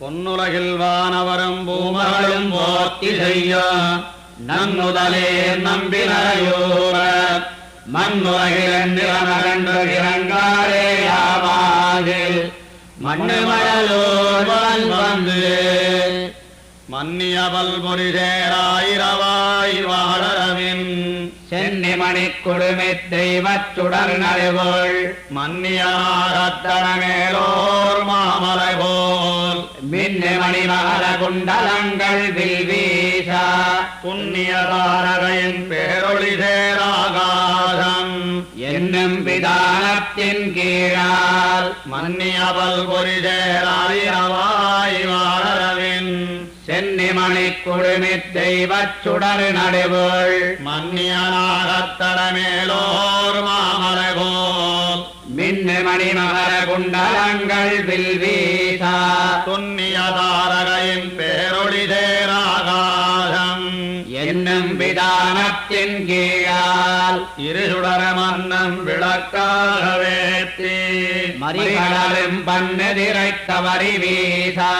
பொன்னுலகில் வானவரும் பூமகளும் போற்றி செய்ய நன்னுதலே நம்பினையூர மண்ணுலகில் நிலமகன்று இறங்காரே யாவாகில் மண்ணு மழலோர் வந்து மன்னியவல் பொறிசேராயிரவாய் வாழவின் சென்னிமணி குடுமி தெய்வச் சுடர் நடுவுள் மன்னியாகத்தனமேலோர் மாமலை போல் மின்னிமணி மகர குண்டலங்கள் வில்வீசா புண்ணிய தாரகையின் பேரொளி சேராகாசம் என்னும் விதானத்தின் கீழால் மன்னியவல் பொறிசேராயிரவாய் வாழவின் சென்னிமணி குழுமி தெய்வச் சுடர் நடுவுள் மன்னியனாகத்தடமேலோர் மாமலை போல் மின்னிமணி மகர குண்டலங்கள் வில்வீசா துன்னிய தாரகையின் பேரொளி சேராகாசம் என்னும் விதானத்தின் கீழால் இருசுடர மன்னம் விளக்காக வேத்தி மறிகடலும் பண்ணெதிரைத்த வரி வீசா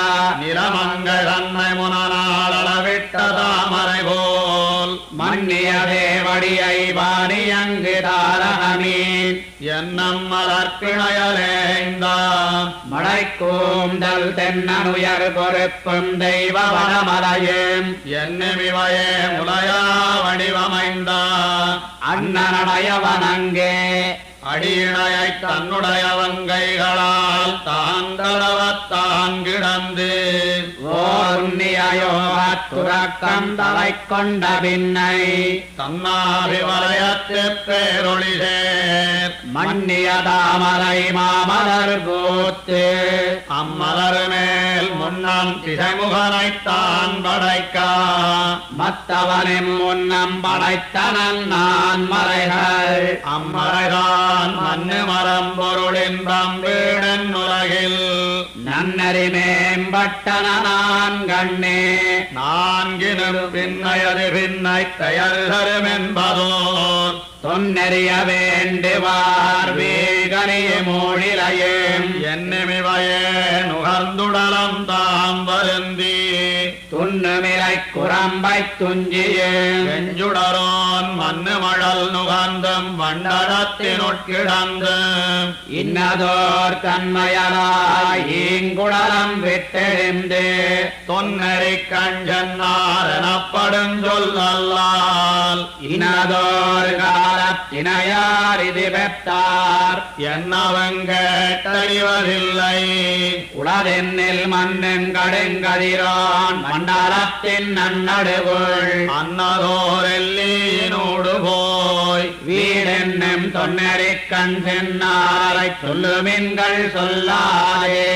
நிறமங்கள் அன்னை முனநாள் அளவிட்ட தாமரை போல் மன்னிய தேவடியை வாணியங்கு தாரகமீன் என்னம் மலர்கிணையலேந்த மழை கூந்தல் தென்னனுயர் பொறுப்பும் தெய்வ வனமலையும் என்னுமிவையே முலையா வடிவமைந்த அண்ணனடையவனங்கே அடியினையை தன்னுடைய வங்கைகளால் தாந்தளவத்தான் கிடந்து ஓர்ணியோகத்துறக்கம் தலை கொண்ட பின்னை தன்னாபிவலயத்து பேரொளி சேர் மன்னிய தாமரை மாமலர் பூத்து அம்மலர் மேல் முன்னம் திசைமுகனைத்தான் படைக்கா மத்தவனின் முன்னம் படைத்தனன் நான் மறைகள் அம்மறைதான் மண்ணு மரம் பொருளின்பம் வீடன் உலகில் நன்னறி மேம்பட்டன நான் கண்ணே நான்கினும் பின்னையது பின்னை பெயர் தரும் என்பதோர் தொன்னெறிய வேண்டுவார் வீகனிய மொழிலையும் என்னுமிவையே நுகர்ந்துடலம் தாம் வருந்தி துண்ணுமிலை குரம்பை துஞ்சியும் வெஞ்சுடரோன் மண்ணு மழல் நுகர்ந்தும் வண்டரத்தினுட்கிடந்தும் இன்னதோர் தன்மையலாய் ஈங்குடலம் விட்டெழுந்து தொன்னெறி கஞ்சன்னார் எனப்படும் சொல்லல்லால் இன்னதோர் காலத்தினையார் இது பெற்றார் என்னவங்கேட்டறிவதில்லை உளதென்னில் மண்ணின் கடுங்கதிரான் மண்டலத்தின் நன்னடுவுள் அன்னதோர் எல்லியினோடு போய் வீடென்னும் தொன்னெறி கண் சென்னாரை சொல்லுமின்கள் சொல்லாதே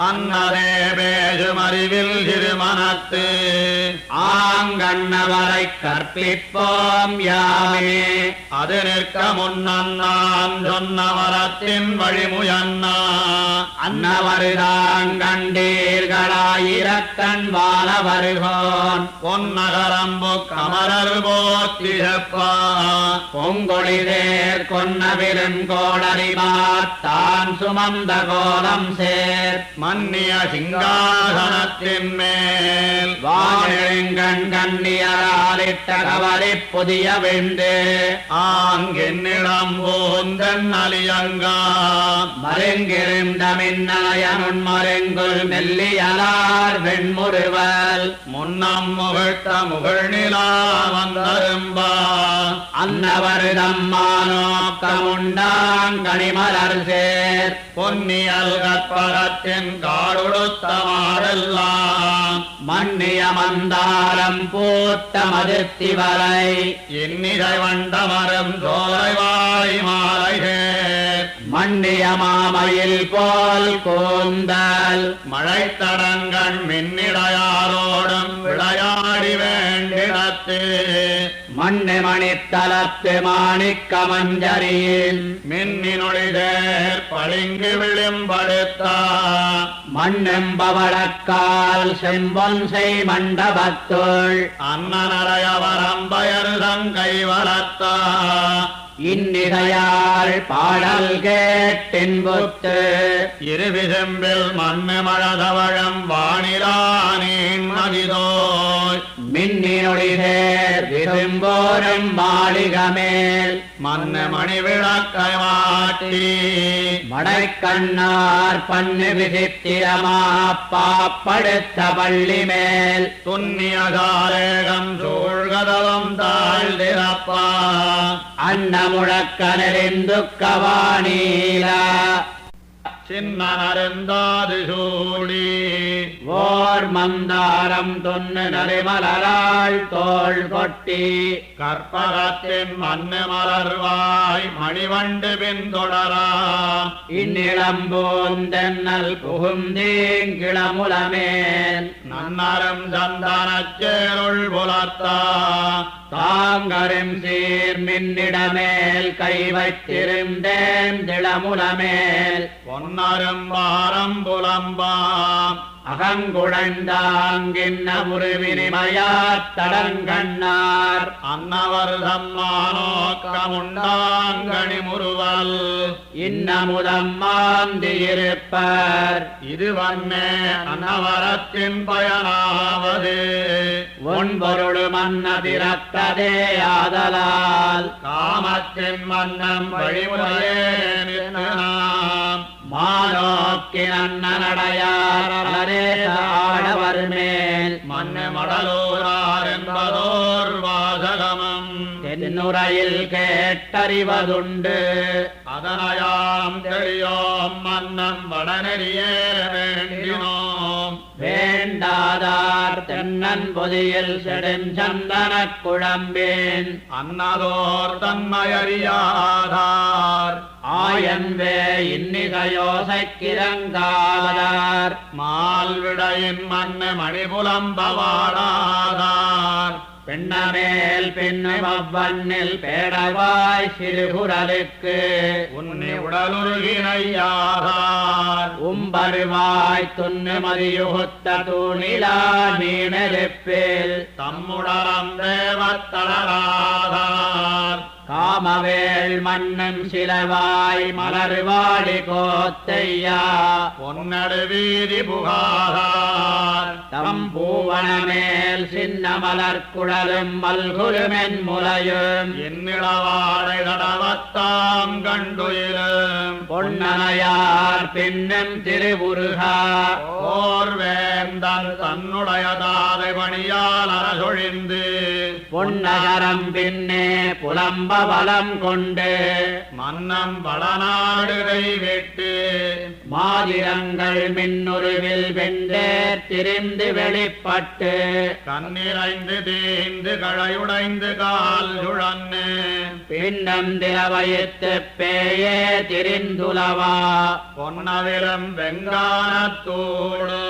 அன்னதே பேசும் அறிவில் திருமணத்து ஆங்கண்ணவரை கற்பிப்போம் யாமே அது நிற்க முன்னம் நான் சொன்ன வரத்தின் வழிமுயன்னா அன்னவருதான் கண்டீர்களாயிரக்கண் வாழ வருகோன் பொன்னகரம்பு கமரர் போத்திழப்பா பொங்கொழிதேர் கொன்னவிலும் கோடறிமாத்தான் சுமந்த கோலம் சேர் மன்னிய சிங்காசனத்தின் மேல் வாழெழுங்கண் கண்ணியராலிட்ட கவரி புதிய விண்டு ஆங்கின்னிடம் போந்தன் அலியங்கா மருங்கிருந்த மின்னயனுன் மருங்குள் மெல்லியலார் வெண்முறுவல் முன்னம் முகட்ட முகழ் நிலா வந்தரும்பா அன்னவருதம் மானோக்கமுண்டாங்கனிமலர் சேர் பொன்னியல் கற்பகத்தின் காடுடுத்தமாடெல்லாம் மன்னிய மந்தாரம் பூத்த மதிர்த்தி வரை இன்னிசை வண்டமரும் சோலைவாய் மாலை சேர் மன்னிய மாமையில் போல் கூந்தல் மழைத்தடங்கண் மின்னிடையாரோடும் விளையாடி வேண்டிடத்து மண்ணு மணித்தலத்து மாணிக்க மஞ்சரியில் மின்னினொழிதேர் பளிங்கு விளிம்படுத்த மண்ணெம்பவளக்கால் செம்பொன் செய் மண்டபத்துள் அன்னநடையவரம்பயர் தங்கை வளர்த்த இன்னிசையாள் பாடல் கேட்டின்புத்து இருவிசெம்பில் மண்ணு மழதவழம் வானில ஆகிதோய் மின்னினொளி சேர் விசும்போரும் மாளிகமேல் மண்ணு மணி விளக்கை மாட்டி மடைக்கண்ணார் பண்ணு விசித்திரமா பாப்படுத்த பள்ளி மேல் துன்னிய காரேகம் சூழ்கதவம் தாழ்ந்திரப்பா அன்ன முழக்க நெறிந்துக்கவானீலா சின்னனருந்தாது சூடி ஓர் மந்தாரம் துண்ணு நரிமலராள் தோள் கொட்டி கற்பகத்தின் மண்ணு மலர்வாய் மணிவண்டு பின்தொடரா இந்நிலம்பூந்தென்னல் புகுந்தீங்கிளமுலமேல் நன்னரும் சந்தனச்சேருள் புலத்தா தாங்கரும் சீர் மின்னிடமேல் கை வைத்திருந்தேன் திளமுலமேல் பொன்னரும் வாரம் புலம்பாம் அகங்குழந்தாங்கின்ன முருவினிமயாத் தடங்கண்ணார் அன்னவர் தம்மானோக்கமுண்டாங்கணி முருவல் இன்னமுதம் மாந்தியிருப்பர் இது வண்ணே அன்னவரத்தின் பயனாவது ஒன்பொருள் மன்னதிரத்ததே ஆதலால் காமத்தின் மன்னம் வழிமுறையே நிற்கலாம் மானோக்கினடையாரே ஆடவர் மேல் மண்ணு மடலூரார் என்பதோர் வாசகமம் தென்னுரையில் கேட்டறிவதுண்டு அதனையாம் தெரியோம் மன்னம் வடநெறியே வேண்டினோம் வேண்டாதார் தென்னன் பொதியில் செடுஞ்சந்தன குழம்பின் அன்னதோர் தன்மையறியாதார் ஆயன்வே இன்னிகையோசைக்கிறங்காதார் மால்விடையின் மண்ணு மணிபுலம்பவாடாதார் பெண்ணமேல் பின்னவண்ணில் பேடவாய் சிறுகுரலுக்கு உன்னி உடலுருகினையாதார் உம்பருவாய் துண்ணு மதியுகுத்த தூணிலா நீனெருப்பில் தம்முடலம் தேவத்தளராதார் காமவேள் மன்னன் சிலவாய் மலர்வாடி கோத்தையா பொன்னடு வீதி புகாதார் தம் பூவனமேல் சின்ன மலர்குழலும் மல்குலுமென் முலையும் என்னிடவாடை தடவத்தாம் கண்டுயிலும் பொன்னனையார் பின்னும் திருவுருகா ஓர் வேந்தன் தன்னுடைய தாதை பணியால் அரசொழிந்து பொன்னகரம் பின்னே புலம்ப பலம் கொண்டு மன்னம் வளநாடுகை விட்டு மாதிரங்கள் மின்னுருவில் வெண்டேர் திரிந்து வெளிப்பட்டு கண்ணிறைந்து தீந்து கழையுடைந்து கால் சுழன்னு பின்னம் திரவயத்து பேயே திரிந்துலவா பொன்னவிலும் வெங்கானத்தூடு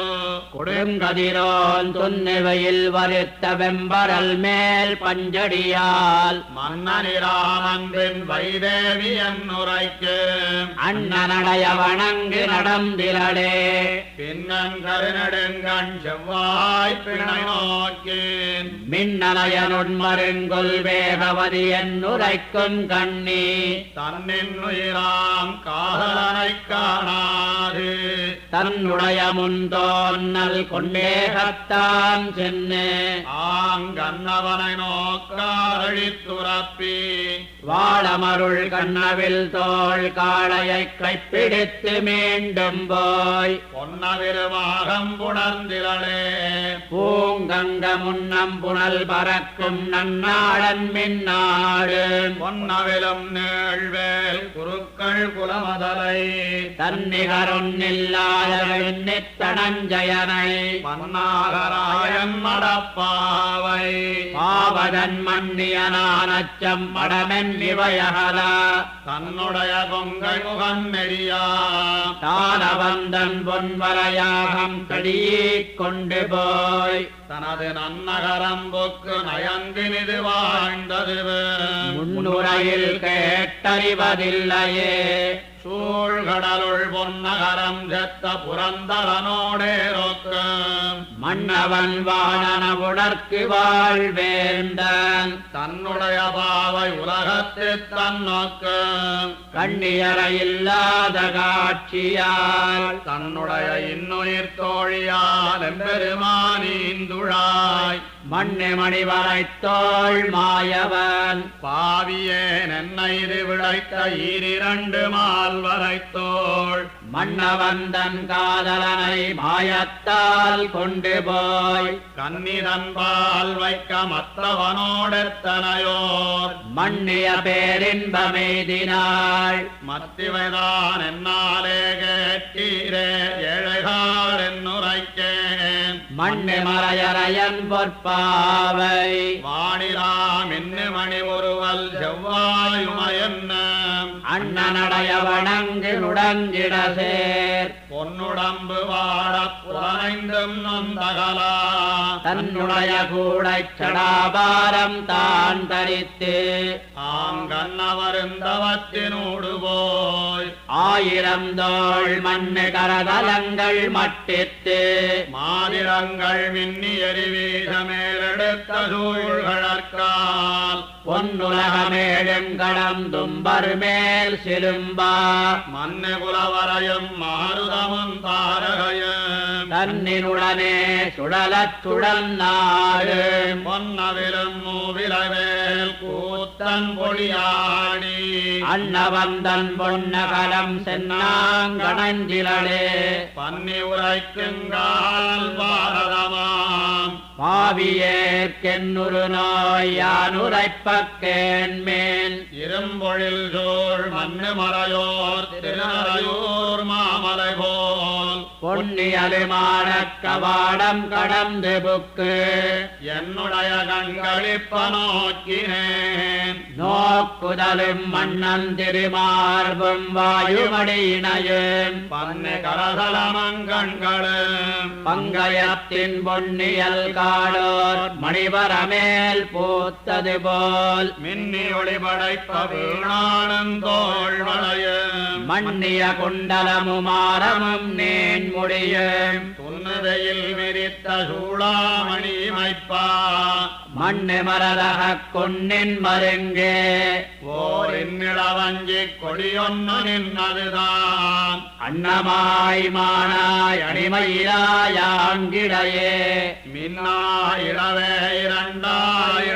கொடுங்கதிரோன் துன்னிவையில் வருத்த வெம்பரல் மேல் பஞ்சடியால் மன்னனிராமன்பின் வைதேவி என்னுரைக்கு அண்ணனடைய வணங்கு நடந்திரடே பின்னன் கருநெடுங்கண் செவ்வாய் பிணை நோக்கேன் மின்னலையனுண்மருங்கொல் வேகவதி என்னுரைக்கும் கண்ணி தன்னின் உயிராம் காதலனை காணாது தன்னுடைய முன்தோன்னல் கொண்டேகத்தான் சென்னு ஆங்கன்னவனை நோக்காரழித்துறப்பி வாழமருள் கண்ணவில் தோள் காளையை கைப்பிடித்து மீண்டும் போய் பொன்னவிருமாகம் புணர்ந்திரளே பூங்கங்க முன்னம் புனல் பறக்கும் நன்னாடன் மின்னாடு பொன்னவிலும் நீழ்வேல் குருக்கள் குலமதலை தன்னிகரொன்னில்லாத தனஞ்சயனை பன்னாகராயன் மடப்பாவை பாவதன் மன்னியனானச்சம் மடமென் இவையகல தன்னுடைய கொங்கை முகன் நெறியா தானவந்தன் பொன்வரையாகம் கடியீக் கொண்டு போய் தனது நன்னகரம்புக்கு நயந்தினிது வாழ்ந்தது முன்னுரையில் கேட்டறிவதில்லையே சூழ்கடலுள் பொன்னகரம் செத்த புரந்தரனோடே ரொக்கம் மன்னவன் வானனவுடற்கு வாழ்வேந்தன் தன்னுடைய பாவை உலகத்து தன்னோக்கு கண்ணியர இல்லாத காட்சியால் தன்னுடைய இன்னுயிர் தோழியால் எம்பெருமானீந்துழாய் மண்ணு மணிவரைத்தோள் மாயவன் பாவியேன் என்னை இது விளைத்த ஈரிரண்டு மால் வரைத்தோள் மன்னவந்தன் காதலனை மாயத்தால் கொண்டு போய் கன்னிதன்பால் வைக்க மற்றவனோடெத்தனையோர் மன்னிய பேரின்பமெய்தினாள் மத்திவைதான் என்னாலே கேட்டீரே ஏழைகார் என்னுரைக்கேன் மண்ணு மறையறையன் பொற்பாவை வாணிலாம் இன்னு மணி ஒருவல் செவ்வாயுமையன்ன அண்ணனடைய வணங்கு நுடங்கிட சேர் பொன்னுடம்பு வாடப் புலனைந்தும் நொந்தகலா தன்னுடைய கூடைச் சடாபாரம் தான் தரித்து ஆங்கன்னவருந்தவத்தினூடு போய் 1000 தோள் மண்ணு கரதலங்கள் மட்டித்து மாதிரங்கள் மின்னி எரிவீச மேலெடுத்த சூழ்கழற்கால் பொன்னுலகமேழும் கடந்தும்பர் மேல் சிலும்பா மண்ணு குலவரையும் மாருதமும் தாரகையும் தன்னினுடனே சுழலச் சுழல் நாடு பொன்னவிலும் மூவிலவேல் கூத்தன் பொழியாடி அன்னவந்தன் பொன்னகலம் சென்னாங்கணஞ்சிலே பன்னி உரைக்குங்கால் பாரதமாம் பாவியேற்கென்னுரு நோய் யானுரைப்பக்கேன்மேன் இரும்பொழில் சோழ் மண்ணு மறையோர் திருநறையூர் மாமலை போல் பொன்னியலுமான கவாடம் கடந்து புக்கு என்னுடைய கண்களிப்ப நோக்கினேன் நோக்குதலும் மன்னன் திருமார்பும் வாயுமடியினையும் பன்னு கரசலமங்கண்களும் பங்கயத்தின் பொன்னியல் காடோர் மணிவரமேல் பூத்தது போல் மின்னி ஒளிபடைப்ப வீணானும் தோள் வளையும் மன்னிய குண்டலமுமாரமும் நேன் முடியும் துன்னுதையில் விரித்த சூளாமணி மைப்பா மண்ணு மரதக கொன்னின் மருங்கே ஓர் இன்னிளவஞ்சி கொடியொன்னு நின்னதுதான் அன்னமாய் மானாய் அடிமையிலாயாங்கிடையே மின்னாயிடவே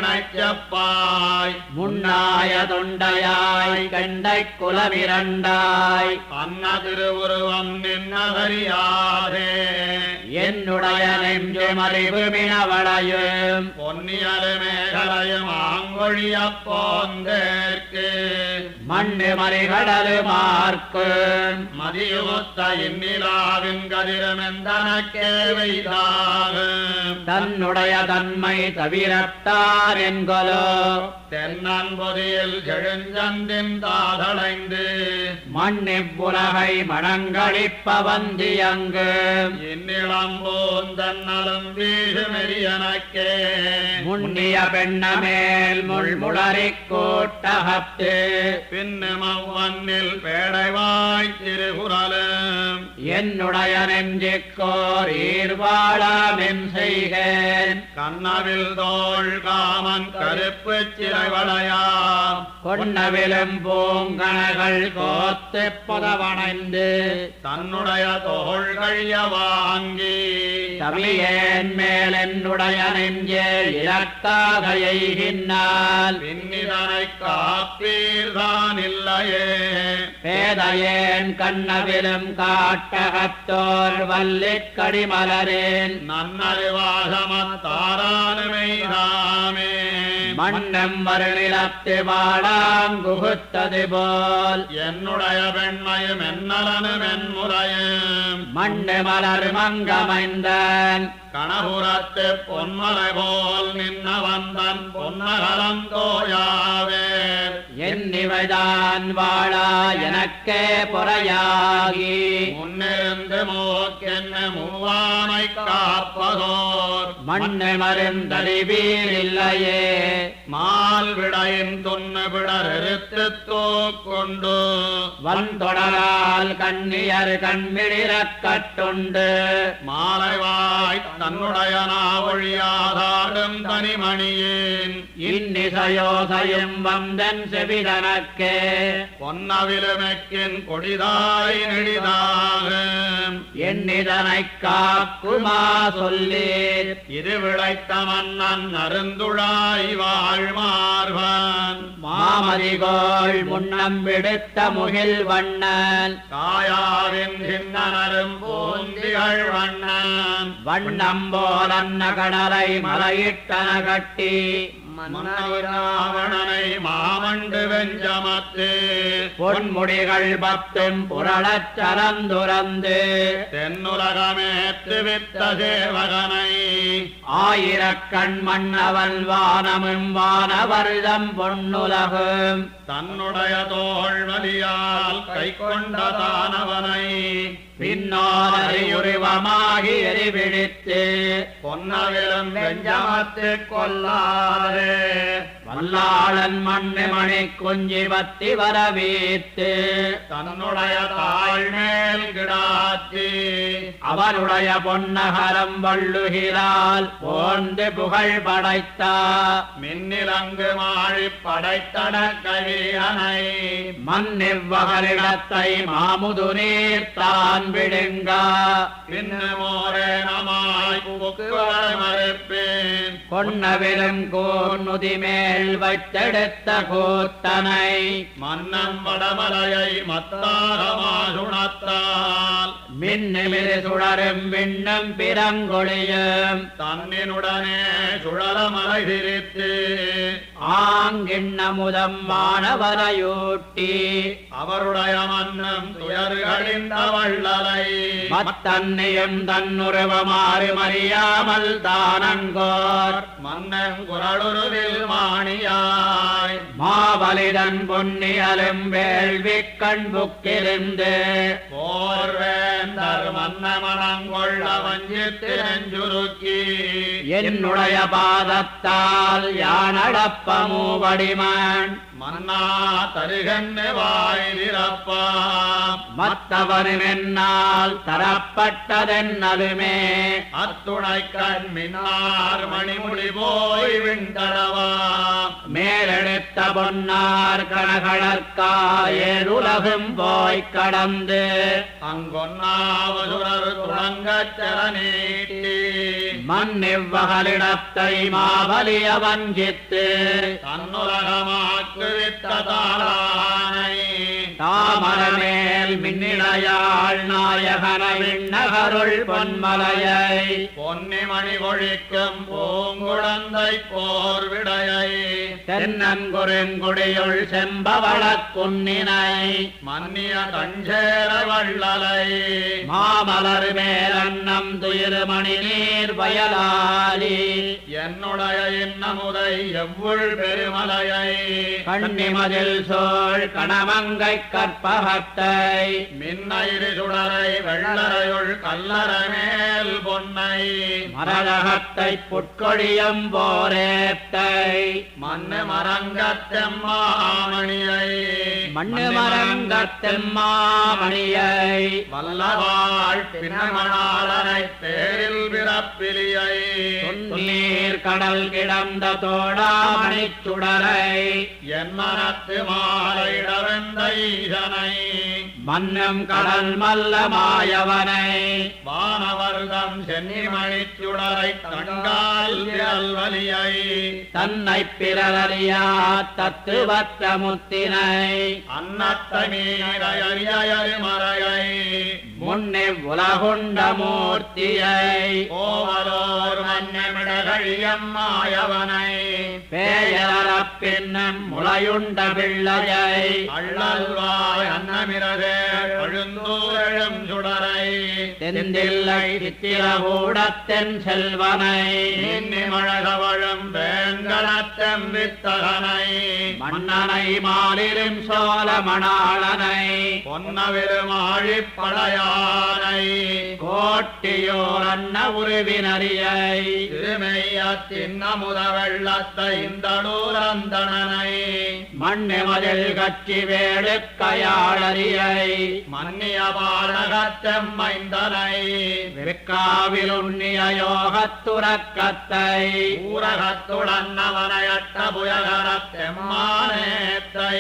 இரண்டாயிணைச்சப்பாய் முன்னாய தொண்டையாய் கண்டை குலமிரண்டாய் அன்ன திருவுருவம் நின்னதறியாதே என்னுடைய நெஞ்சு மறிவு மினவளையும் பொன்னியலு மேகலையும் ஆங்கொழிய போந்தேற்கு மண்ணு மறிகடலு மார்க்கும் மதியுத்த இந்நிலாவின் கதிரமெந்தனக்கே வைதாகும் தன்னுடைய தன்மை தவிரத்தார் என்கொலோ தென்னன் பொதியில் செழுஞ்சந்தின் தாதளைந்து மண்ணிப்புலகை மணங்களிப்ப வந்தியங்கு இன்னிளம்போந்தன்னலும் வீசுமெரியனக்கே முன்னிய பெண்ணமேல் முள்முளரிக் கூட்டகத்து பின்னமவ்வன்னில் பேடைவாய் திருகுறலும் என்னுடைய நெஞ்சிக்கோர் ஈர்வாழாமென் செய்கேன் கண்ணவில் தோள் காமன் கருப்பு சிறைவளையா கொன்னவிலும் பூங்கணகள் கோத்து புதவணைந்து தன்னுடைய தோள் கழிய வாங்கி தமியேன் மேல் என்னுடைய நெஞ்சே இலக்காக எய்கின்னால் பின்னிதனை காப்பீர்தான் இல்லையே பேதையேன் கண்ணவிலும் காட்டகத்தோர் வல்லிற் கடிமலரேன் நன்னறிவாசமத்தாரானுமைதாமே மன்னம் மருநிலத்து வாழாங்குகுத்தது போல் என்னுடைய பெண்மையும் என்னலனும் என்முறையும் மண்ணு மலர் மங்கமைந்தன் கணபுரத்து பொன்மலை போல் நின்ன வந்தன் பொன்னகலம் தோயாவேர் என்னிவைதான் வாழா எனக்கே பொறையாகி முன்னிருந்து மோக்கென்ன மூவானை காப்பதோர் மண்ணு மருந்தறிவீர் இல்லையே மால் விடையின் துண்ணு விடரெடுத்து தோக்கொண்டு வந்தொடரால் கண்ணியர் கண்மிழிரக் கட்டுண்டு மாலைவாய் தன்னுடைய நாவொழியாதாடும் தனிமணியேன் இன்னிசையோசையும் வந்தன் செவிதனக்கே பொன்னவிலுமெக்கின் கொடிதாய் நெடிதாக என்னிதனைக் காக்குமா சொல்லீர் இது விளைத்த மன்னன் அருந்துழாய் வாழ்மார்வன் மாமதிகோள் முன்னம் விடுத்த முகில் வண்ணன் காயாவின் சின்னரும் பூந்திகள் வண்ணன் வண்ணம் போலன்ன கடலை மலையிட்டன கட்டி மன்னவனை மாமண்டு வெஞ்சமத்து பொன்முடிகள் பத்தும் புரளச் சலந்துரந்து தென்னுலகமேத்து வித்த சேவகனை ஆயிரக்கண் மன்னவன் வானமும் வானவர்தம் பொன்னுலகும் தன்னுடைய தோள்வலியால் கை கொண்ட தானவனை பின்னோரை உருவமாகி எரிபிடித்து பொன்னவிலும் வெஞ்சமத்து கொல்லாதே வல்லாளன் மண்ணு மணி குஞ்சி பத்தி வரவேத்து தன்னுடைய தாழ்மேல் கிடாத்தி அவருடைய பொன்னகரம் வள்ளுகிறால் போந்து புகழ் படைத்தா மின்னிலங்கு மாழி படைத்தட கவியனை மன்னிவ்வகரிடத்தை மாமுது நீர் தான் விடுங்கா பின்னமோரே நமாய் புக்குவரை மறுப்பேன் பொன்னவிலும் கோன்னுதி மேல் வைத்தெடுத்த கூத்தனை மன்னம் வடமலையை மத்தாரமாசுணத்தால் மின்னிமிரு சுழரும் விண்ணும் பிறங்கொழியும் தன்னினுடனே சுழலமலை சிரித்து ஆங்கிண்ணமுதம் வானவரையூட்டி அவருடைய மன்னம் துயர்களிந்த வள்ளலை மத்தன்னையும் தன்னுருவமாறு மறியாமல் தானங்கோர் மன்னன் குரலுருவில் மாணியாய் மாவலிதன் பொன்னியலும் வேள்வி கண்புக்கிருந்து போர்வேந்தர் மன்னமனங்கொள்ள வஞ்சித்து நெஞ்சுருக்கி என்னுடைய பாதத்தால் யானடப்ப மூவடிமான் மன்னா தருகன்னு வாயிலிரப்பா மத்தவனும் என்னால் தரப்பட்டதென்னலுமே அத்துணை கண் மின்னார் மணிமுடி போய் விண்டளவா மேலெடுத்த பொன்னார் கணகழற்கா ஏழுலகும் போய் கடந்து அங்கொன்னாவதுரர் துணங்கச் சரணீட்டி மன்னிவ்வகலிடத்தை மாவலிய வஞ்சித்து தன்னுலகமாக்கு வித்த தாளானை தாமரமேல் மின்னிடையாள் நாயகன விண்ணகருள் பொன்மலையை பொன்னிமணி கொழிக்கும் பூங்குழந்தை போர் விடையை தென்னங்குறுங்குடியுள் செம்பவளக் குன்னினை மன்னிய தஞ்சேர வள்ளலை மாமலர் மேலன்னம் துயிர்மணி நீர் வயலாலி என்னுடைய இன்னமுதை எவ்வுள் பெருமலையை கண்ணிமதில் சோழ் கணமங்கை கற்பகத்தை மின்னயிறு சுடரை வெள்ளரையுள் கல்லறமேல் பொன்னை மரகத்தை புட்கொழியம் போரேத்தை மண்ணு மரங்கத்தெம்மாமணியை மண்ணு மரங்கத்தெம்மாமணியை வல்லவாழ் பின்னமணாளனை தேரில் பிறப்பிலியை நீர் கடல் கிடந்த தோடாமணி சுடரை என் மனத்து மாலையிடவெந்த ஈசனை மன்னம் கடல் மல்ல மாயவனை வானவர்தம் சென்னிமணிச் சுடரை தங்கால் விரல் வலியை தன்னை பிறரறியா தத்துவத்த முத்தினை அன்னத்தை மீறையறியரு மறையை முன்னே உலகுண்ட மூர்த்தியை கோவலோர் மன்னமிடகழியம் மாயவனை பேயரப் பின்னம் முளையுண்ட பிள்ளையை அள்ளல்வாய் அன்னமிரதே பழுந்தூரழும் சுடரை தெந்தில்லை சித்திரகூடத்தென் செல்வனை இன்னிமழகவழும் வேங்கடத்தெம் வித்தகனை மன்னனை மாலிரும் சோழ மணாளனை பொன்னவிரும் ஆழிப்படையானை கோட்டியோர் அன்ன உருவினரியை திருமெய்யத்தின்னமுத வெள்ளத்தை இந்தளூரந்தனனை மண்ணிமதில் கட்சி வேடு கையாளரியை மன்னிய பாடகத்தெம் மைந்தர் யோகனை விற்காவில் உண்ணிய யோகத்துறக்கத்தை ஊரகத்துடன் அவனையட்ட புயகரத்தெம்மானேத்தை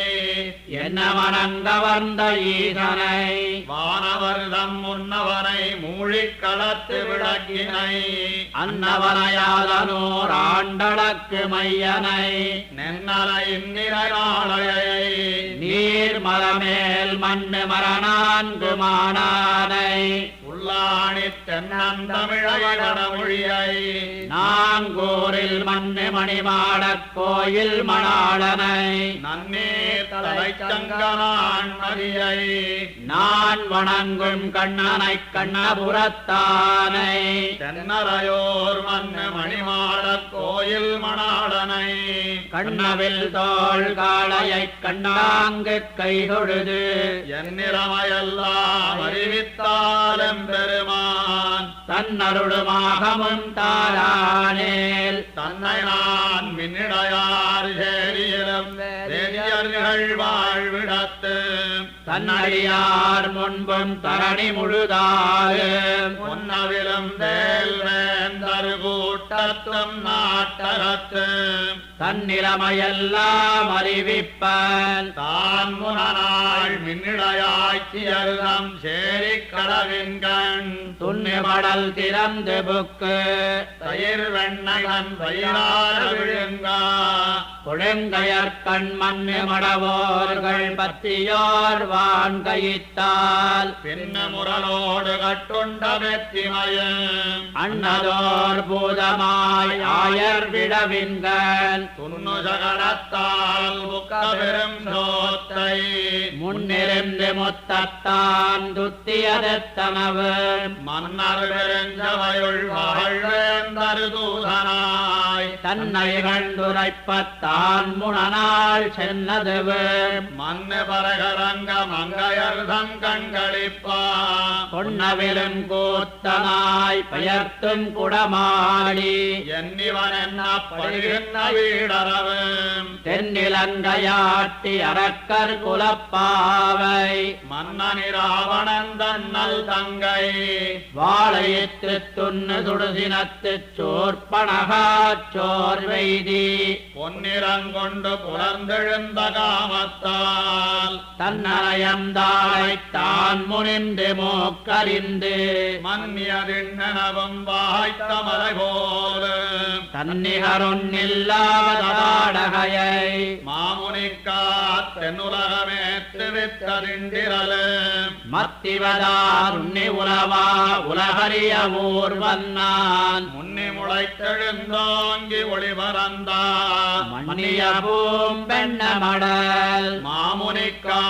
என்ன வணங்கவந்த ஈசனை வானவர்தம் முன்னவனை மூழிக்களத்து விளக்கினை அன்னவனையாதனோர் ஆண்டளக்கு மையனை நென்னலையின் நிறைநாளையை நீர்மலமேல் மண்ணு மரணான்கு மானானை உள்ளாணி தென்னந்தமிழகடமொழியை நாங்கூரில் மண்ணு மணிமாடக் கோயில் மணாளனை நன்னீர் தலைச்சங்கனான் மதியை நான் வணங்கும் கண்ணனைக் கண்ணபுரத்தானை தென்னரையோர் மண்ணு மணிமாடக் கோயில் மணாளனை கண்ணவில் தோள் காளையைக் கண்டாங்கு கைகொழுது என்னிறமையெல்லாம் அறிவித்தாலும் பெருமான் தன்னருளுமாகமும் தாரானேல் தன்னை நான் மின்னிடையார் சேரியிலும் வேதியர்கள் வாழ்விடத்து தன்னடியார் முன்பும் தரணி முழுதாலும் முன்னவிலும் வேல்வேந்தர் கூட்டத்தும் நாட்டகத்து தன்னிலைமையெல்லாம் அறிவிப்பன் தான் முனநாள் மின்னிடையாய்ச்சியர்தம் சேரி கடவின்கண் துண்ணிமடல் திறந்து புக்கு தயிர் வெண்ணகன் வயிறார விழுங்கா குழங்கையற்கண் மண்ணு மடவோர்கள் பத்தியோர் வான் கையிட்டால் பின்ன முரலோடு கட்டுண்ட வெற்றிமயம் அன்னதோர் பூதமாய் ஆயர் விடவின்கண் துண்ணு சகடத்தால் புக்க பெரும் சோத்தை முன்னிருந்து முத்தத்தான் துத்தியதத்தனவு மன்னர் பெருஞ்சவையுள் வாழ்வேந்தர் தூதனாய் தன்னை கண்டுரைப்பத்தான் முனநாள் சென்னதுவு மண்ணு பரகரங்க மங்கையர்தம் கண்களிப்பா பொன்னவிலும் கூத்தனாய் பெயர்த்தும் குடமாடி என்னிவன் என்ன படுகின்ற வீடரவும் தென்னிலங்கையாட்டி அரக்கர் குலப்பாவை மன்னனிராவணன் தன்னல் தங்கை வாழையித்து துண்ணு துடுதினத்துச் சோர்பனகாச் சோர் வெய்தி பொன்னிறங்கொண்டு புலர்ந்தெழுந்த காமத்தால் தன்னயம்தாளைத் தான் முனிந்து மூக்கறிந்து மன்னியதிண்ணனவும் வாய்த்த மலை போலும் தன்னிகருண்ணில்லாதடாடகையை மாமுனிக்கா தென்னுலகமேத்து வித்ததிண்டிரலும் மத்திவதார் உன்னி உலவா உலகறிய ஊர்வன்னான் முன்னி முளைத்தெழுந்தோங்கி ஒளிபரந்தான் மன்னிய பூம்பெண்ண மடல் மாமுனிக்கா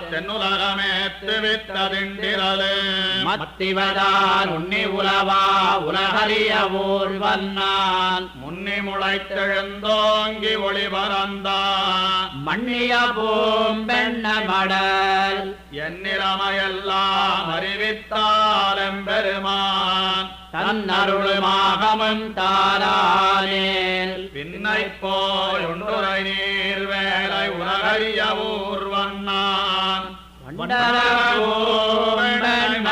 தென்னுலகமேத்து வித்ததிண்டிரலும் மத்திவதார் உன்னி உலவா உலகறிய ஊர்வன்னான் முன்னி முளைத்தெழுந்தோங்கி ஒளிபரந்தான் மன்னிய பூம்பெண்ண மடல் என்னிறமையெல்லாம் அறிவித்தாலும் பெருமான் தன்னருளுமாகமும் தாரானேல் பின்னை போல் ஒன்றுரை நீர் வேலை உலகறிய ஊர்வன்னான் வண்டரபூம்பெண்ண